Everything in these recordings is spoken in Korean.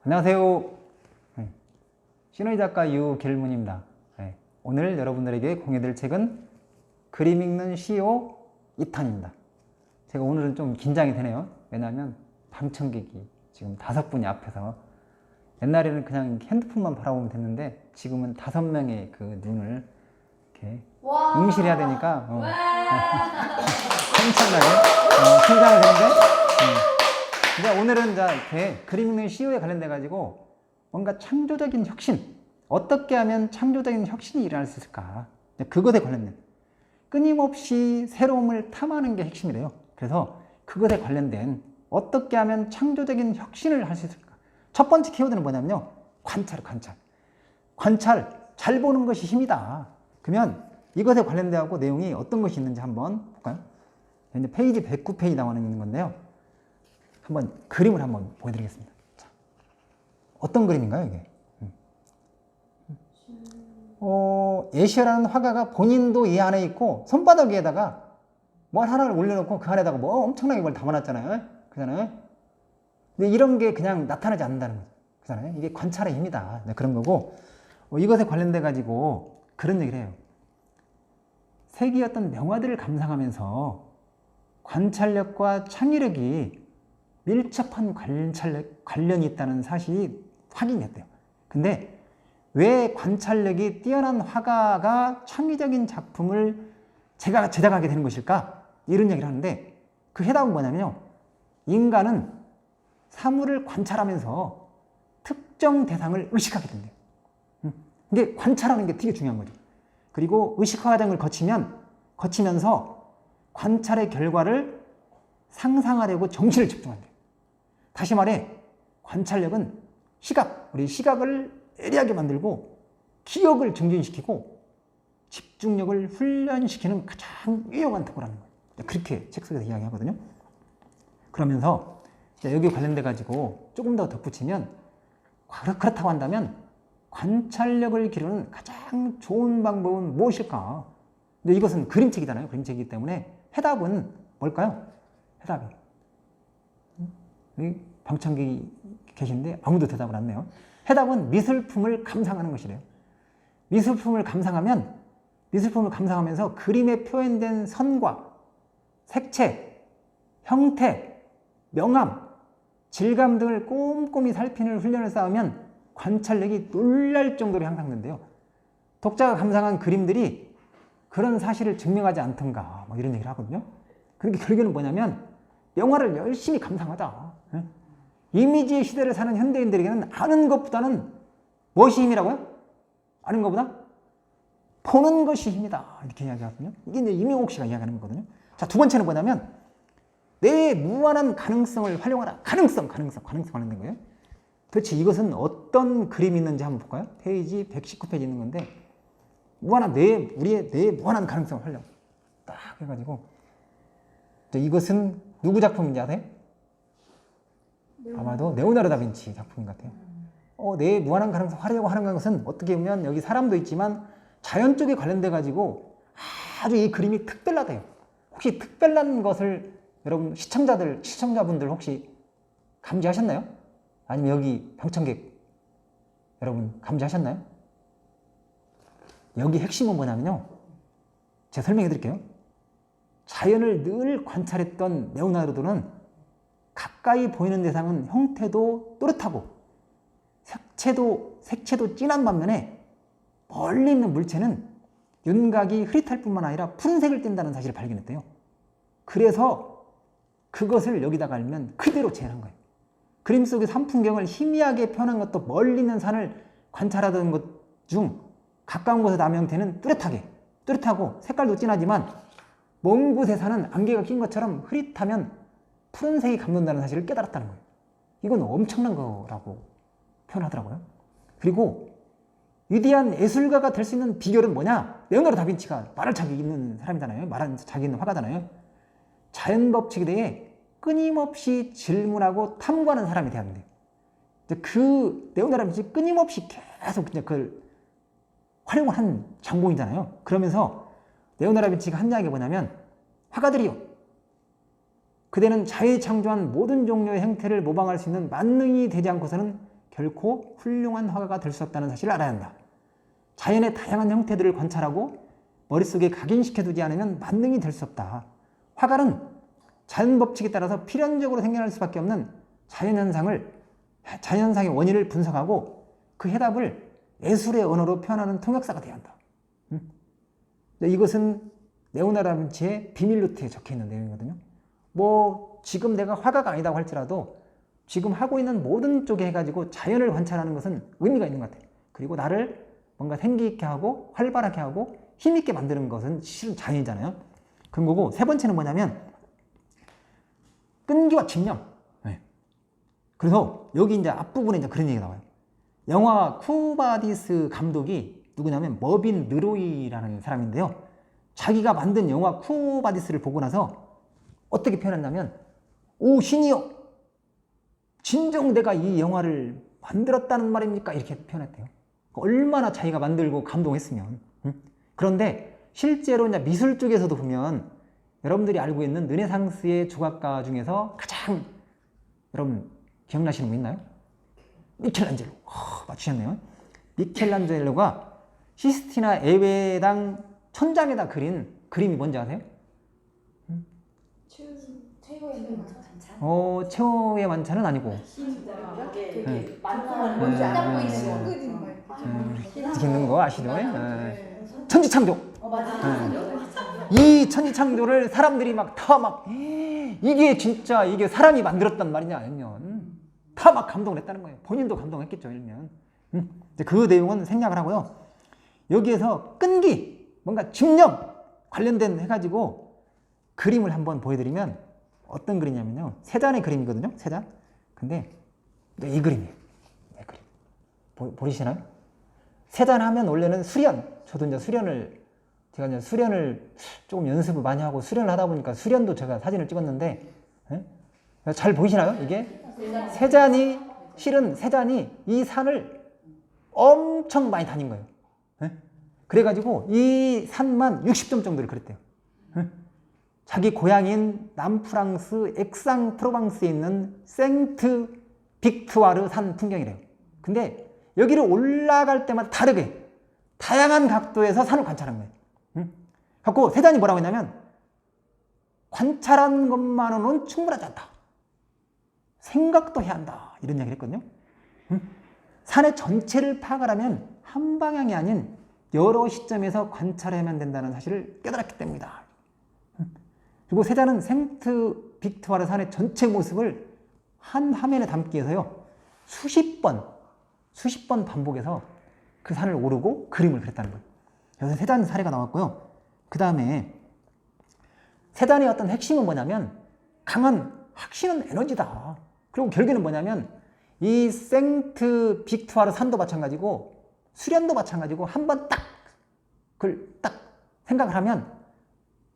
안녕하세요. 시너지 작가 유길문입니다. 오늘 여러분들에게 공유드릴 책은 그림 읽는 CEO 2탄입니다. 제가 오늘은 좀 긴장이 되네요. 왜냐하면 방청객이 지금 5분이 앞에서, 옛날에는 그냥 핸드폰만 바라보면 됐는데 지금은 5명의 그 눈을 이렇게 응시해야 되니까 엄청나게 긴장이 되는데, 이제 오늘은 이렇게 그림 읽는 CEO에 관련돼 가지고 뭔가 창조적인 혁신, 어떻게 하면 창조적인 혁신이 일어날 수 있을까, 그것에 관련된, 끊임없이 새로움을 탐하는 게 핵심이래요. 그래서 그것에 관련된 어떻게 하면 창조적인 혁신을 할 수 있을까. 첫 번째 키워드는 뭐냐면요, 관찰, 잘 보는 것이 힘이다. 그러면 이것에 관련돼 갖고 내용이 어떤 것이 있는지 한번 볼까요? 이제 페이지 109페이지 나와 있는 건데요, 한번 그림을 한번 보여드리겠습니다. 자, 어떤 그림인가요, 이게? 예시라는 화가가 본인도 이 안에 있고 손바닥 위에다가 뭐 하나를 올려놓고 그 안에다가 뭐 엄청나게 뭘 담아놨잖아요. 그잖아요. 근데 이런 게 그냥 나타나지 않는다는 거죠. 그잖아요. 이게 관찰의 힘이다. 그런 거고, 이것에 관련돼 가지고 그런 얘기를 해요. 세계의 어떤 명화들을 감상하면서 관찰력과 창의력이 밀접한 관련이 있다는 사실이 확인이 됐대요. 근데 왜 관찰력이 뛰어난 화가가 창의적인 작품을 제작하게 되는 것일까? 이런 얘기를 하는데, 그 해답은 뭐냐면요, 인간은 사물을 관찰하면서 특정 대상을 의식하게 된대요. 이게 관찰하는 게 되게 중요한 거죠. 그리고 의식화 과정을 거치면서 관찰의 결과를 상상하려고 정신을 집중한대요. 다시 말해, 관찰력은 우리 시각을 예리하게 만들고 기억을 증진시키고 집중력을 훈련시키는 가장 유용한 도구라는 거예요. 그렇게 책 속에서 이야기하거든요. 그러면서 여기 관련돼 가지고 조금 더 덧붙이면, 그렇다고 한다면 관찰력을 기르는 가장 좋은 방법은 무엇일까? 근데 이것은 그림책이잖아요. 그림책이기 때문에 해답은 뭘까요? 해답이, 여기 방청객이 계신데 아무도 대답을 안 해요. 해답은 미술품을 감상하는 것이래요. 미술품을 감상하면서 그림에 표현된 선과 색채, 형태, 명암, 질감 등을 꼼꼼히 살피는 훈련을 쌓으면 관찰력이 놀랄 정도로 향상된대요. 독자가 감상한 그림들이 그런 사실을 증명하지 않던가, 뭐 이런 얘기를 하거든요. 그러니까 결국에는 뭐냐면, 영화를 열심히 감상하자. 이미지의 시대를 사는 현대인들에게는 아는 것보다는 무엇이 힘이라고요? 아는 것보다 보는 것이 힘이다. 이렇게 이야기하거든요. 이게 이제 이명옥 씨가 이야기하는 거거든요. 자, 두 번째는 뭐냐면, 내 무한한 가능성을 활용하라. 가능성 관련된 거예요. 도대체 이것은 어떤 그림이 있는지 한번 볼까요? 페이지 119페이지 있는 건데, 우리의 내 무한한 가능성을 활용. 딱 해가지고, 이것은 누구 작품인지 아세요? 아마도 레오나르도 다빈치 작품인 것 같아요. 내 무한한 가능성 활용하려고 하는 것은 어떻게 보면 여기 사람도 있지만 자연 쪽에 관련돼 가지고 아주 이 그림이 특별하대요. 혹시 특별한 것을 여러분 시청자분들 혹시 감지하셨나요? 아니면 여기 방청객 여러분 감지하셨나요? 여기 핵심은 뭐냐면요, 제가 설명해 드릴게요. 자연을 늘 관찰했던 레오나르도는 가까이 보이는 대상은 형태도 또렷하고 색채도 진한 반면에 멀리 있는 물체는 윤곽이 흐릿할 뿐만 아니라 푸른색을 띈다는 사실을 발견했대요. 그래서 그것을 여기다가 알면 그대로 재현한 거예요. 그림 속의 산풍경을 희미하게 표현한 것도 멀리 있는 산을 관찰하던 것 중 가까운 곳의 나무 형태는 뚜렷하고 색깔도 진하지만 먼 곳의 산은 안개가 낀 것처럼 흐릿하면 푸른색이 감돈다는 사실을 깨달았다는 거예요. 이건 엄청난 거라고 표현하더라고요. 그리고 위대한 예술가가 될 수 있는 비결은 뭐냐? 레오나르도 다빈치가 말할 자격이 있는 사람이잖아요. 말할 자격이 있는 화가잖아요. 자연 법칙에 대해 끊임없이 질문하고 탐구하는 사람이 돼야 된대요. 그 레오나르도 다빈치 끊임없이 계속 그걸 활용을 한 장본이잖아요. 그러면서 레오나르도 다빈치가 한 이야기가 뭐냐면, 화가들이요, 그대는 자연이 창조한 모든 종류의 형태를 모방할 수 있는 만능이 되지 않고서는 결코 훌륭한 화가가 될 수 없다는 사실을 알아야 한다. 자연의 다양한 형태들을 관찰하고 머릿속에 각인시켜두지 않으면 만능이 될 수 없다. 화가는 자연 법칙에 따라서 필연적으로 생겨날 수밖에 없는 자연현상의 원인을 분석하고 그 해답을 예술의 언어로 표현하는 통역사가 되어야 한다. 이것은 레오나르도 다빈치의 비밀 노트에 적혀 있는 내용이거든요. 뭐 지금 내가 화가가 아니다고 할지라도 지금 하고 있는 모든 쪽에 해가지고 자연을 관찰하는 것은 의미가 있는 것 같아요. 그리고 나를 뭔가 생기 있게 하고 활발하게 하고 힘있게 만드는 것은 실은 자연이잖아요. 그런 거고, 세 번째는 뭐냐면 끈기와 집념. 네. 그래서 여기 이제 앞부분에 이제 그런 얘기가 나와요. 영화 쿠바디스 감독이 누구냐면 머빈 느로이라는 사람인데요. 자기가 만든 영화 쿠바디스를 보고 나서 어떻게 표현했냐면, 오 신이여, 진정 내가 이 영화를 만들었다는 말입니까? 이렇게 표현했대요. 얼마나 자기가 만들고 감동했으면. 그런데 실제로 이제 미술 쪽에서도 보면 여러분들이 알고 있는 르네상스의 조각가 중에서 가장 여러분 기억나시는 분 있나요? 미켈란젤로. 맞추셨네요. 미켈란젤로가 시스티나 에베당 천장에다 그린 그림이 뭔지 아세요? 최후의 만찬은 아니고. 있는 거 아시죠? 천지창조. 이 천지창조를 사람들이 이게 진짜 이게 사람이 만들었단 말이냐 아니면 다 막 감동을 했다는 거예요. 본인도 감동했겠죠. 일면 그 내용은 생략을 하고요. 여기에서 끈기, 뭔가 집념 관련된 해가지고 그림을 한번 보여드리면 어떤 그림이냐면요. 세 잔의 그림이거든요. 세 잔. 근데 이 그림이에요. 이 그림. 보이시나요? 세 잔 하면 원래는 수련. 저도 이제 제가 이제 수련을 조금 연습을 많이 하고 수련을 하다 보니까 수련도 제가 사진을 찍었는데, 잘 보이시나요? 이게 실은 세 잔이 이 산을 엄청 많이 다닌 거예요. 그래가지고 이 산만 60점 정도를 그렸대요. 자기 고향인 남프랑스 엑상 프로방스에 있는 생트 빅투아르 산 풍경이래요. 근데 여기를 올라갈 때마다 다르게 다양한 각도에서 산을 관찰한 거예요. 그래서 세잔이 뭐라고 했냐면, 관찰한 것만으로는 충분하지 않다. 생각도 해야 한다. 이런 이야기를 했거든요. 산의 전체를 파악하려면 한 방향이 아닌 여러 시점에서 관찰해야만 된다는 사실을 깨달았기 때문이다. 그리고 세자는 생트 빅투아르 산의 전체 모습을 한 화면에 담기 위해서요, 수십 번 반복해서 그 산을 오르고 그림을 그렸다는 거예요. 그래서 세잔 사례가 나왔고요. 그 다음에 세잔의 어떤 핵심은 뭐냐면 강한 확신은 에너지다. 그리고 결국에는 뭐냐면 이 생트 빅투아르 산도 마찬가지고 수련도 마찬가지고 한번 그걸 딱 생각을 하면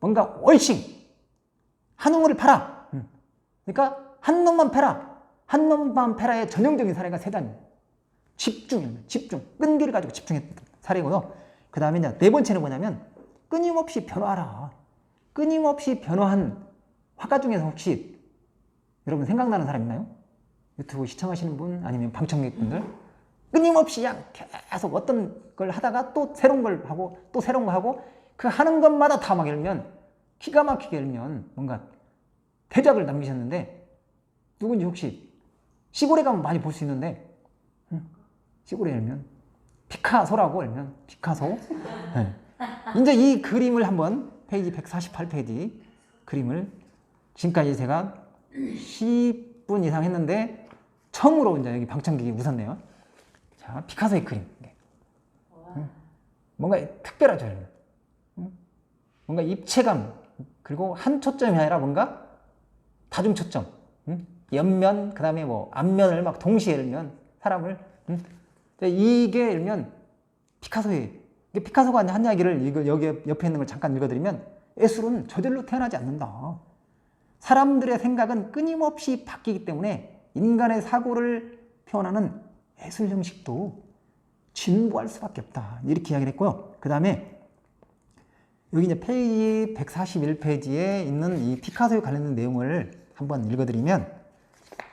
뭔가 얼씬 한 우물을 파라. 그러니까 한 놈만 패라. 한 놈만 패라의 전형적인 사례가 세잔이에요. 집중, 끈기를 가지고 집중했던 사례고요. 그 다음에 네 번째는 뭐냐면 끊임없이 변화하라. 끊임없이 변화한 화가 중에서 혹시 여러분 생각나는 사람 있나요? 유튜브 시청하시는 분 아니면 방청객분들, 끊임없이 그냥 계속 어떤 걸 하다가 또 새로운 걸 하고 또 새로운 거 하고 그 하는 것마다 다 막 열면 기가 막히게 열면 뭔가 대작을 남기셨는데 누군지 혹시 시골에 가면 많이 볼 수 있는데, 시골에 열면 피카소라고 열면 피카소. 네. 이제 이 그림을 한번 페이지 148페이지 그림을 지금까지 제가 10분 이상 했는데 처음으로 이제 여기 방청객이 웃었네요. 자, 피카소의 그림. 뭔가 특별하죠. 뭔가 입체감, 그리고 한 초점이 아니라 뭔가 다중 초점, 옆면, 그 다음에 뭐 앞면을 막 동시에 열면 사람을, 이게 열면 피카소가 한 이야기를 여기 옆에 있는 걸 잠깐 읽어드리면, 예술은 저절로 태어나지 않는다. 사람들의 생각은 끊임없이 바뀌기 때문에 인간의 사고를 표현하는 예술 형식도 진보할 수밖에 없다. 이렇게 이야기를 했고요. 그 다음에 여기 이제 페이지 141페이지에 있는 이 피카소에 관련된 내용을 한번 읽어드리면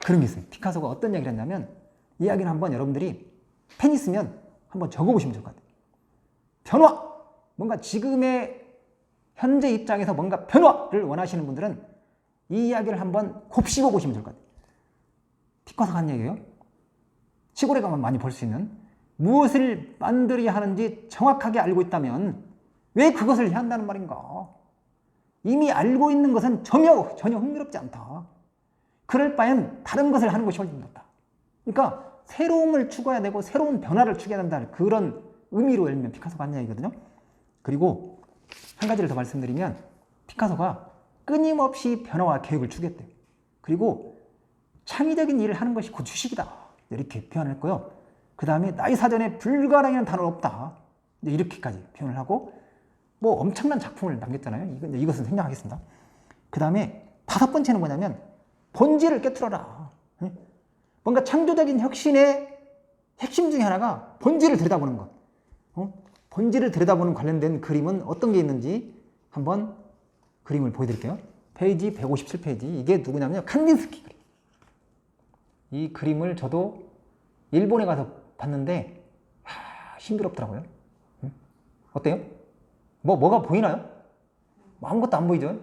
그런 게 있어요. 피카소가 어떤 이야기를 했냐면, 이야기는 한번 여러분들이 펜 있으면 한번 적어보시면 좋을 것 같아요. 변화! 뭔가 지금의 현재 입장에서 뭔가 변화를 원하시는 분들은 이 이야기를 한번 곱씹어 보시면 좋을 것 같아요. 피카소가 한 얘기예요. 시골에 가면 많이 볼 수 있는 무엇을 만들어야 하는지 정확하게 알고 있다면 왜 그것을 해야 한다는 말인가? 이미 알고 있는 것은 전혀 흥미롭지 않다. 그럴 바엔 다른 것을 하는 것이 훨씬 낫다. 그러니까 새로움을 추구해야 되고 새로운 변화를 추구해야 된다는 그런 의미로 예를 들면 피카소가 한 얘기거든요. 그리고 한 가지를 더 말씀드리면 피카소가 끊임없이 변화와 계획을 추구했대요. 그리고 창의적인 일을 하는 것이 곧 휴식이다. 이렇게 표현을 했고요. 그 다음에 나의 사전에 불가능이라는 단어는 없다. 이렇게까지 표현을 하고 뭐 엄청난 작품을 남겼잖아요. 이것은 생략하겠습니다. 그 다음에 5번째는 뭐냐면 본질을 깨트려라. 뭔가 창조적인 혁신의 핵심 중에 하나가 본질을 들여다보는 것. 본질을 들여다보는 관련된 그림은 어떤 게 있는지 한번 그림을 보여드릴게요. 페이지 157페이지. 이게 누구냐면요. 칸딘스키 그림. 이 그림을 저도 일본에 가서 봤는데 힘들었더라고요. 어때요? 뭐가 보이나요? 아무것도 안 보이죠?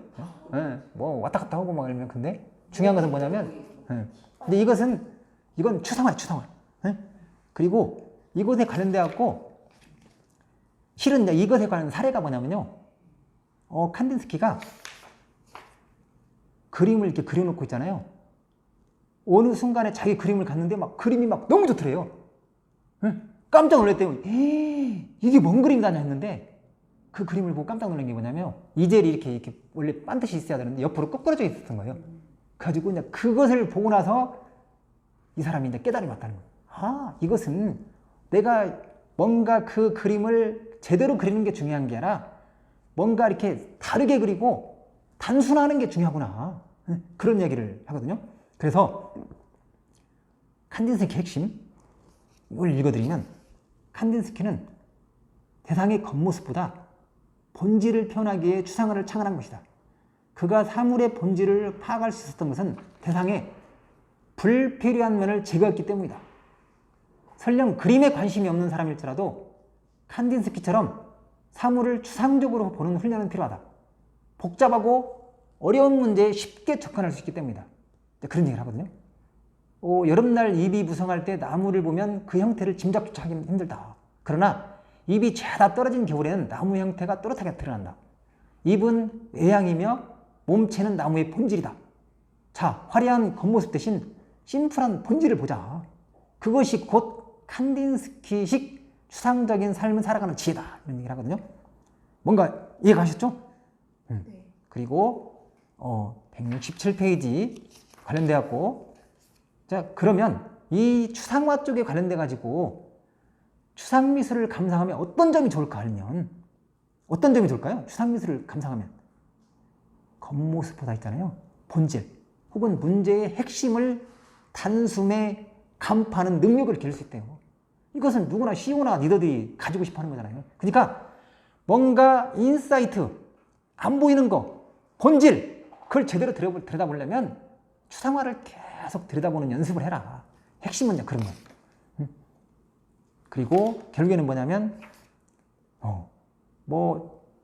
뭐 왔다 갔다 하고 막 이러면. 근데 중요한 것은 뭐냐면 근데 이건 추상화예요. 추상화. 그리고 이것에 관련돼 갖고 실은 이것에 관한 사례가 뭐냐면요. 칸딘스키가 그림을 이렇게 그려놓고 있잖아요. 어느 순간에 자기 그림을 갔는데 막 그림이 막 너무 좋더래요. 깜짝 놀랐대요. 이게 뭔 그림이다 했는데 그 그림을 보고 깜짝 놀란 게 뭐냐면 이젤이 이렇게 원래 반드시 있어야 되는데 옆으로 꼬꾸라져 있었던 거예요. 그래가지고 이제 그것을 보고 나서 이 사람이 이제 깨달음이 왔다는 거예요. 아, 이것은 내가 뭔가 그 그림을 제대로 그리는 게 중요한 게 아니라 뭔가 이렇게 다르게 그리고 단순화하는 게 중요하구나. 그런 얘기를 하거든요. 그래서 칸딘스키 핵심 이걸 읽어드리면 칸딘스키는 대상의 겉모습보다 본질을 표현하기 위해 추상화를 창안한 것이다. 그가 사물의 본질을 파악할 수 있었던 것은 대상의 불필요한 면을 제거했기 때문이다. 설령 그림에 관심이 없는 사람일지라도 칸딘스키처럼 사물을 추상적으로 보는 훈련은 필요하다. 복잡하고 어려운 문제에 쉽게 접근할 수 있기 때문이다. 그런 얘기를 하거든요. 여름날 잎이 무성할 때 나무를 보면 그 형태를 짐작조차 하기 힘들다. 그러나 잎이 죄다 떨어진 겨울에는 나무 형태가 또렷하게 드러난다. 잎은 외양이며 몸체는 나무의 본질이다. 자, 화려한 겉모습 대신 심플한 본질을 보자. 그것이 곧 칸딘스키식 추상적인 삶을 살아가는 지혜다. 이런 얘기를 하거든요. 뭔가 이해가 가셨죠? 네. 그리고 167페이지 관련돼갖고 자, 그러면 이 추상화 쪽에 관련돼 가지고 추상미술을 감상하면 어떤 점이 좋을까 하면 어떤 점이 좋을까요? 추상미술을 감상하면 겉모습보다 있잖아요. 본질 혹은 문제의 핵심을 단숨에 간파하는 능력을 기를 수 있대요. 이것은 누구나 시오나 니더들이 가지고 싶어 하는 거잖아요. 그러니까 뭔가 인사이트, 안 보이는 거, 본질 그걸 제대로 들여다보려면 추상화를 계속 들여다보는 연습을 해라. 핵심은 그런 거. 그리고 결국에는 뭐냐면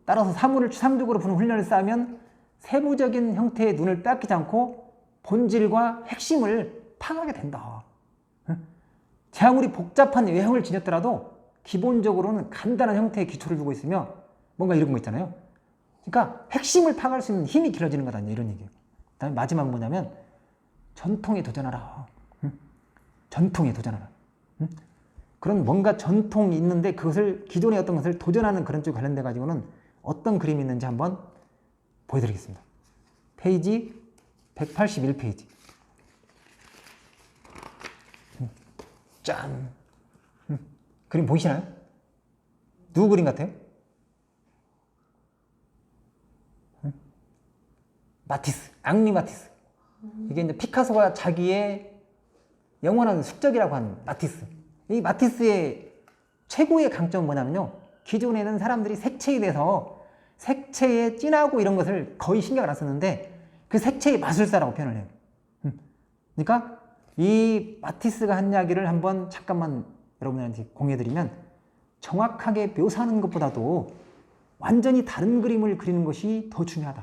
따라서 사물을 추상적으로 보는 훈련을 쌓으면 세부적인 형태의 눈을 빼앗기지 않고 본질과 핵심을 파악하게 된다. 제 아무리 복잡한 외형을 지녔더라도 기본적으로는 간단한 형태의 기초를 두고 있으며 뭔가 이런 거 있잖아요. 그러니까 핵심을 파악할 수 있는 힘이 길어지는 거다 이런 얘기예요. 그다음에 마지막 뭐냐면 전통에 도전하라. 전통에 도전하라. 그런 뭔가 전통이 있는데 그것을 기존의 어떤 것을 도전하는 그런 쪽에 관련돼 가지고는 어떤 그림이 있는지 한번 보여드리겠습니다. 페이지 181페이지. 짠. 그림 보이시나요? 누구 그림 같아요? 마티스, 앙리 마티스. 이게 이제 피카소가 자기의 영원한 숙적이라고 한 마티스. 이 마티스의 최고의 강점은 뭐냐면요. 기존에는 사람들이 색채에 대해서 색채의 진하고 이런 것을 거의 신경을 안 썼는데 그 색채의 마술사라고 표현을 해요. 그러니까 이 마티스가 한 이야기를 한번 잠깐만 여러분들한테 공유해드리면, 정확하게 묘사하는 것보다도 완전히 다른 그림을 그리는 것이 더 중요하다.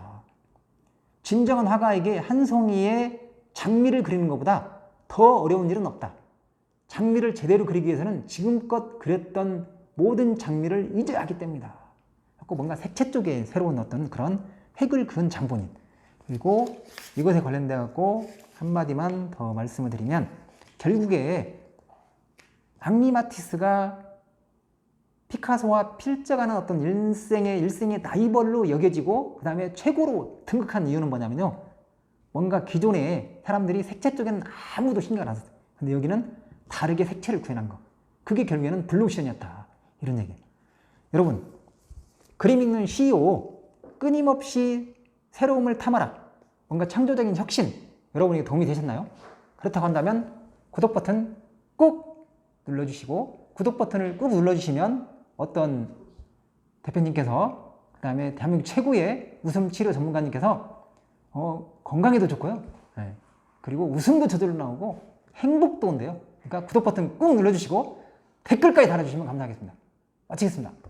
진정한 화가에게 한 송이의 장미를 그리는 것보다 더 어려운 일은 없다. 장미를 제대로 그리기 위해서는 지금껏 그렸던 모든 장미를 잊어야 하기 때문이다. 꼭 뭔가 색채 쪽에 새로운 어떤 그런 획을 그은 장본인. 그리고 이것에 관련돼 갖고 한마디만 더 말씀을 드리면, 결국에 앙리 마티스가 피카소와 필적하는 어떤 일생의 라이벌로 여겨지고 그 다음에 최고로 등극한 이유는 뭐냐면요, 뭔가 기존에 사람들이 색채 쪽에는 아무도 신경 안 썼어요. 근데 여기는 다르게 색채를 구현한 거, 그게 결국에는 블루오션이었다, 이런 얘기예요. 여러분, 그림 읽는 CEO 끊임없이 새로움을 탐하라, 뭔가 창조적인 혁신, 여러분에게 도움이 되셨나요? 그렇다고 한다면 구독 버튼 꾹 눌러주시고, 구독 버튼을 꾹 눌러주시면 어떤 대표님께서, 그 다음에 대한민국 최고의 웃음 치료 전문가님께서 건강에도 좋고요, 네, 그리고 웃음도 저절로 나오고 행복도 온대요. 그러니까 구독 버튼 꾹 눌러주시고 댓글까지 달아주시면 감사하겠습니다. 마치겠습니다.